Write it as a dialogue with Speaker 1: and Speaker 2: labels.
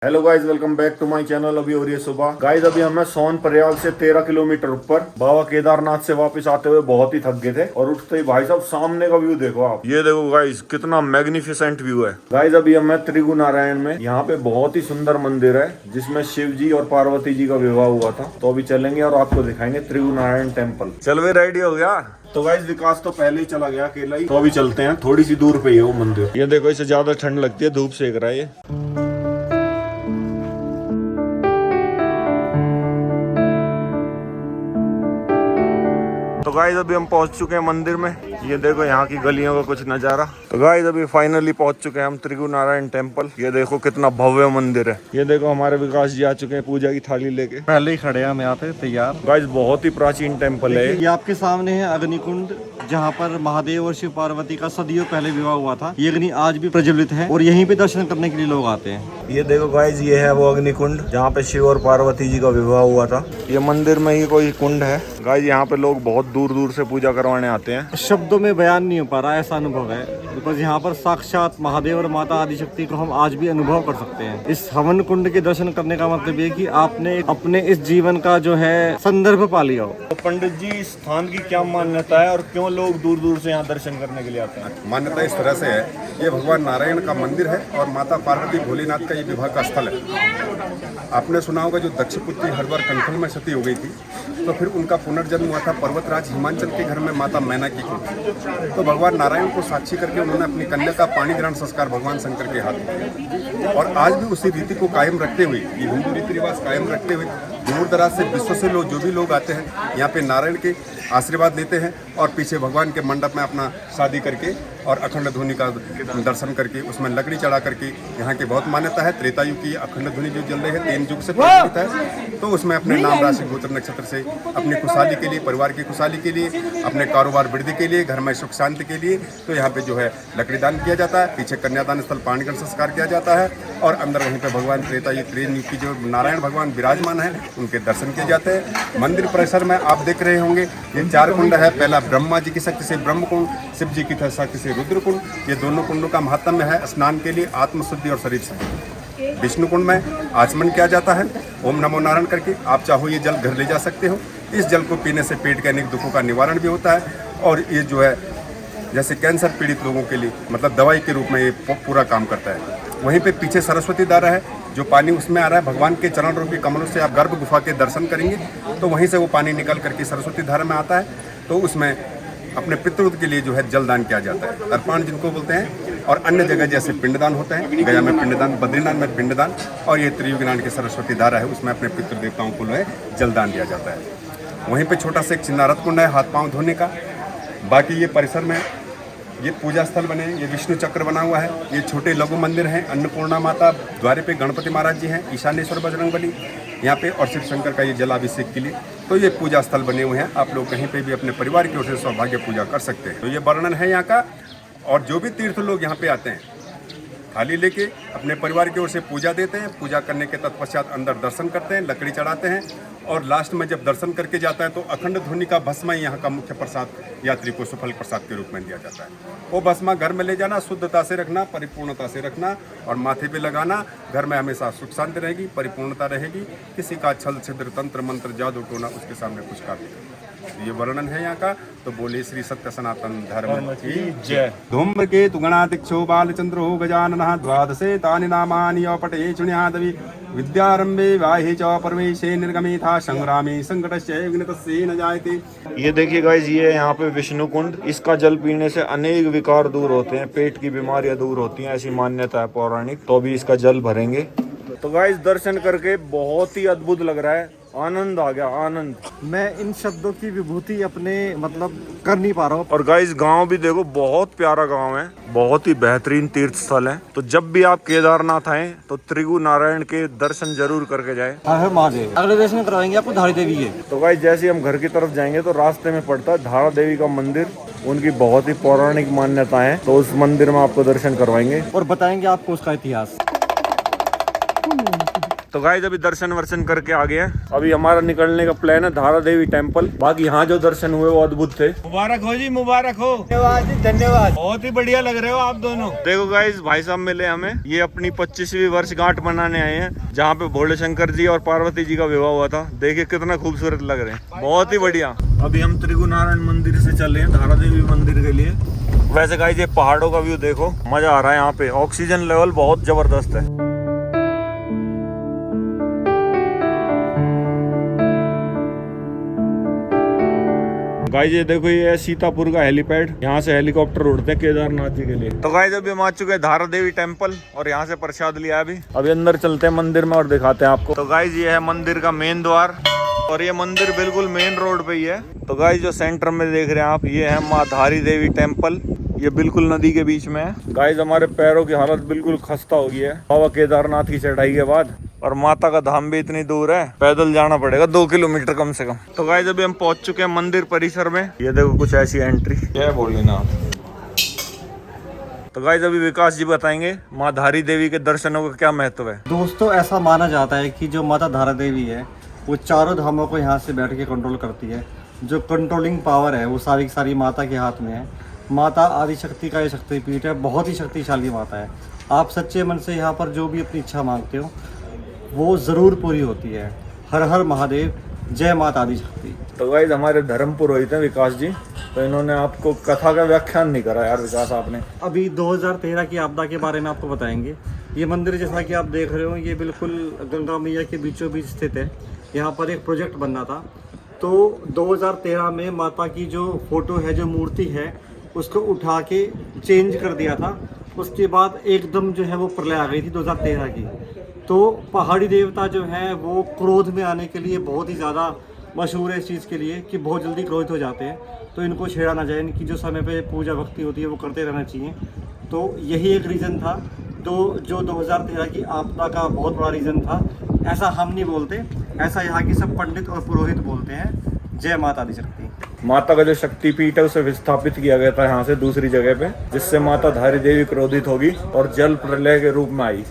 Speaker 1: Hello guys, welcome back to my channel. अभी हो रही है सुबह। गाइज अभी हमें सोन प्रयाग से 13 किलोमीटर ऊपर बाबा केदारनाथ से वापस आते हुए बहुत ही थक गए थे। और उठते ही भाई साहब सामने का व्यू देखो आप। ये देखो गाइज कितना मैग्निफिसेंट व्यू है। गाइज अभी हमें त्रिगु नारायण में, यहाँ पे बहुत ही सुंदर मंदिर है जिसमें शिव जी और पार्वती जी का विवाह हुआ था। तो अभी चलेंगे और आपको दिखाएंगे त्रिगु नारायण टेम्पल। चल वे रेडी हो गया? तो गाइस विकास तो पहले ही चला गया अकेला ही। तो अभी चलते हैं, थोड़ी सी दूर पे ही है वो मंदिर। ये देखो, इसे ज्यादा ठंड लगती है, धूप सेक रहा है ये। तो गाइस अभी हम पहुंच चुके हैं मंदिर में। ये देखो यहाँ की गलियों का कुछ नजारा। तो गाइस अभी फाइनली पहुंच चुके हैं हम त्रिगु नारायण टेम्पल। ये देखो कितना भव्य मंदिर है। ये देखो हमारे विकास जी आ चुके हैं पूजा की थाली लेके।
Speaker 2: पहले ही खड़े हैं हम यहाँ पे तैयार।
Speaker 1: गाइस बहुत ही प्राचीन टेम्पल है
Speaker 2: ये आपके सामने है अग्निकुंड, जहाँ पर महादेव और शिव पार्वती का सदियों पहले विवाह हुआ था। ये अग्नि आज भी प्रज्वलित है और यहीं पे दर्शन करने के लिए लोग आते हैं।
Speaker 1: ये देखो गाइस, ये है वो अग्निकुंड जहाँ पे शिव और पार्वती जी का विवाह हुआ था। ये मंदिर में ही कोई कुंड है। गाइस यहाँ पे लोग बहुत दूर दूर से पूजा करवाने आते हैं।
Speaker 2: शब्दों में बयान नहीं हो पा रहा, ऐसा अनुभव है। बिकॉज यहाँ पर साक्षात महादेव और माता आदिशक्ति को हम आज भी अनुभव कर सकते हैं। इस हवन कुंड के दर्शन करने का मतलब ये कि आपने अपने इस जीवन का जो है संदर्भ पा लिया हो।
Speaker 1: तो पंडित जी, इस स्थान की क्या मान्यता है और क्यों लोग दूर दूर से यहाँ दर्शन करने के लिए आते हैं?
Speaker 3: मान्यता इस तरह से है, ये भगवान नारायण का मंदिर है और माता पार्वती भोलेनाथ का ये विवाह का स्थल है। आपने सुना होगा जो दक्ष पुत्री हरिद्वार कंठल में सती हो गई थी, तो फिर उनका पुनर्जन्म हुआ था पर्वतराज हिमाचल के घर में माता मैना की कुंड। तो भगवान नारायण को साक्षी करके उन्होंने अपनी कन्या का पाणी ग्रहण संस्कार भगवान शंकर के हाथ किया। और आज भी उसी रीति को कायम रखते हुए, ये हिंदू रीति रिवाज कायम रखते हुए दूर दराज से विश्व से लोग, जो भी लोग आते हैं यहाँ पे नारायण के आशीर्वाद लेते हैं और पीछे भगवान के मंडप में अपना शादी करके और अखंड ध्वनि का दर्शन करके उसमें लकड़ी चढ़ा करके, यहाँ की बहुत मान्यता है। त्रेता युग की अखंड ध्वनि जो जल रही है 3 युग से प्रचलित है। तो उसमें अपने नाम राशि गोत्र नक्षत्र से अपनी खुशहाली के लिए, परिवार की खुशहाली के लिए, अपने कारोबार वृद्धि के लिए, घर में सुख शांति के लिए तो यहाँ पे जो है लकड़ी दान किया जाता है। पीछे कन्यादान स्थल पाणिग्रहण संस्कार किया जाता है और अंदर वहीं पे भगवान त्रेता युग की जो नारायण भगवान विराजमान है उनके दर्शन किए जाते हैं। मंदिर परिसर में आप देख रहे होंगे ये 4 कुंड है। पहला ब्रह्मा जी की शक्ति से ब्रह्म कुंड, शिव जी की शक्ति से रुद्र कुंड। ये दोनों कुंडों का महत्व है स्नान के लिए, आत्मशुद्धि और शरीर शुद्धि। विष्णु कुंड में आचमन किया जाता है ओम नमो नारायण करके। आप चाहो ये जल घर ले जा सकते हो। इस जल को पीने से पेट के अनेक दुखों का निवारण भी होता है और ये जो है जैसे कैंसर पीड़ित लोगों के लिए मतलब दवाई के रूप में ये पूरा काम करता है। वहीं पे पीछे सरस्वती धारा है, जो पानी उसमें आ रहा है भगवान के चरण रूपी कमलों से आप गर्भ गुफा के दर्शन करेंगे तो वहीं से वो पानी निकल करके सरस्वती धारा में आता है। तो उसमें अपने पितृ के लिए जो है जलदान किया जाता है, तर्पण जिनको बोलते हैं। और अन्य जगह जैसे पिंडदान होते हैं, गया में पिंडदान, बद्रीनाथ में पिंडदान और ये त्रियुगनारायण की सरस्वती धारा है उसमें अपने पितृ देवताओं को जो है जलदान दिया जाता है। वहीं पे छोटा सा एक चिन्नारत कुंड है हाथ पांव धोने का। बाकी ये परिसर में ये पूजा स्थल बने, ये विष्णु चक्र बना हुआ है। ये छोटे लघु मंदिर हैं, अन्नपूर्णा माता, द्वारे पे गणपति महाराज जी हैं, ईशानेश्वर बजरंगबली यहाँ पे और शिव शंकर का ये जलाभिषेक के लिए तो ये पूजा स्थल बने हुए हैं। आप लोग कहीं पे भी अपने परिवार की ओर से सौभाग्य पूजा कर सकते हैं। तो ये वर्णन है यहाँ का। और जो भी तीर्थ लोग यहाँ पे आते हैं थाली लेके अपने परिवार की ओर से पूजा देते हैं। पूजा करने के तत्पश्चात अंदर दर्शन करते हैं, लकड़ी चढ़ाते हैं और लास्ट में जब दर्शन करके जाता है तो अखंड ध्वनि का भस्मा यहाँ का मुख्य प्रसाद यात्री को सुफल प्रसाद के रूप में दिया जाता है। वो भस्मा घर में ले जाना, शुद्धता से रखना, परिपूर्णता से रखना और माथे पे लगाना। घर में हमेशा सुख शांति रहेगी, परिपूर्णता रहेगी। किसी का छल छिद्र तंत्र मंत्र जादू टोना उसके सामने कुछ कार्य नहीं। ये वर्णन है यहाँ का। तो बोले श्री सत्य सनातन धर्म की जय। धूम्रकेतु गणाध्यक्षो बालचंद्रो गजाननः द्वादशे तानि नामानि पटे चुण्यादवि विद्यारंभे वाहे च परमेशे निर्गमे था संग्रामे संकटस्य विघ्नतस्य न जायते।
Speaker 1: ये देखिए गाइस, ये यहाँ पे विष्णु कुंड। इसका जल पीने से अनेक विकार दूर होते हैं, पेट की बीमारियां दूर होती हैं, ऐसी मान्यता है पौराणिक। तो अभी इसका जल भरेंगे। तो गाइस दर्शन करके बहुत ही अद्भुत लग रहा है, आनंद आ गया, आनंद।
Speaker 2: मैं इन शब्दों की विभूति अपने मतलब कर नहीं पा रहा हूँ।
Speaker 1: और गाइस गांव भी देखो, बहुत प्यारा गांव है, बहुत ही बेहतरीन तीर्थ स्थल है। तो जब भी आप केदारनाथ आए तो त्रिगु नारायण के दर्शन जरूर करके जाए।
Speaker 2: हर महादेव। अगले दर्शन करवाएंगे आपको धारी देवी है।
Speaker 1: तो गाइस जैसे हम घर की तरफ जाएंगे तो रास्ते में पड़ता है धारा देवी का मंदिर। उनकी बहुत ही पौराणिक मान्यता है, तो उस मंदिर में आपको दर्शन करवाएंगे
Speaker 2: और बताएंगे आपको उसका इतिहास।
Speaker 1: तो गाइस अभी दर्शन वर्शन करके आ गए हैं। अभी हमारा निकलने का प्लान है धारा देवी टेम्पल। बाकी यहाँ जो दर्शन हुए वो अद्भुत थे। मुबारक हो जी, मुबारक हो।
Speaker 2: धन्यवाद जी, धन्यवाद।
Speaker 1: बहुत ही बढ़िया लग रहे हो आप दोनों। देखो गाइस भाई साहब मिले हमें, ये अपनी 25वीं वर्षगांठ मनाने आए हैं, जहाँ पे भोले शंकर जी और पार्वती जी का विवाह हुआ था। देखिए कितना खूबसूरत लग रहे हैं, बहुत ही बढ़िया। अभी हम त्रिगुनारायण मंदिर से चले हैं धारा देवी मंदिर के लिए। वैसे गाइस ये पहाड़ों का व्यू देखो, मजा आ रहा है। यहाँ पे ऑक्सीजन लेवल बहुत जबरदस्त है। गाइस ये देखो, ये है सीतापुर का हेलीपैड, यहाँ से हेलीकॉप्टर उड़ते हैं केदारनाथ जी के लिए। तो गाइस अभी हम आ चुके हैं धारा देवी टेम्पल और यहाँ से प्रसाद लिया। अभी अंदर चलते हैं मंदिर में और दिखाते हैं आपको। तो गाइस ये है मंदिर का मेन द्वार और ये मंदिर बिल्कुल मेन रोड पे ही है। तो गाइस जो सेंटर में देख रहे हैं आप, ये है माँ धारी देवी टेम्पल। ये बिल्कुल नदी के बीच में है। गाइस हमारे पैरों की हालत बिल्कुल खस्ता हो गई है बाबा केदारनाथ की चढ़ाई के बाद, और माता का धाम भी इतनी दूर है, पैदल जाना पड़ेगा 2 किलोमीटर कम से कम। तो गाइस अभी हम पहुंच चुके हैं मंदिर परिसर में। ये देखो कुछ ऐसी एंट्री है भोलेनाथ। तो गाइस अभी विकास जी बताएंगे माँ धारी देवी के दर्शनों का क्या महत्व है।
Speaker 2: दोस्तों ऐसा माना जाता है कि जो माता धारा देवी है वो चारों धामों को यहाँ से बैठ के कंट्रोल करती है। जो कंट्रोलिंग पावर है वो सारी की सारी माता के हाथ में है। माता आदिशक्ति का ये शक्तिपीठ है, बहुत ही शक्तिशाली माता है। आप सच्चे मन से यहाँ पर जो भी अपनी इच्छा मांगते हो वो ज़रूर पूरी होती है। हर हर महादेव, जय माता आदिशक्ति।
Speaker 1: तो गाइस हमारे धर्म पुरोहित हैं विकास जी, तो इन्होंने आपको कथा का व्याख्यान नहीं करा यार विकास आपने।
Speaker 2: अभी 2013 की आपदा के बारे में आपको बताएंगे। ये मंदिर जैसा कि आप देख रहे हो, ये बिल्कुल गंगा मैया के बीचों बीच स्थित है। यहाँ पर एक प्रोजेक्ट बनना था, तो 2013 में माता की जो फोटो है, जो मूर्ति है, उसको उठा के चेंज कर दिया था। उसके बाद एकदम जो है वो प्रलय आ गई थी 2013 की। तो पहाड़ी देवता जो है वो क्रोध में आने के लिए बहुत ही ज़्यादा मशहूर है इस चीज़ के लिए कि बहुत जल्दी क्रोधित हो जाते हैं। तो इनको छेड़ा ना जाए, इनकी जो समय पे पूजा भक्ति होती है वो करते रहना चाहिए। तो यही एक रीज़न था, तो जो 2013 की आपदा का बहुत बड़ा रीज़न था। ऐसा हम नहीं बोलते, ऐसा यहाँ की सब पंडित और पुरोहित बोलते हैं। जय माता आदिशक्ति।
Speaker 1: माता का जो शक्तिपीठ है उसे विस्थापित किया गया था यहाँ से दूसरी जगह पे, जिससे माता धारी देवी क्रोधित होगी और जल प्रलय के रूप में आई।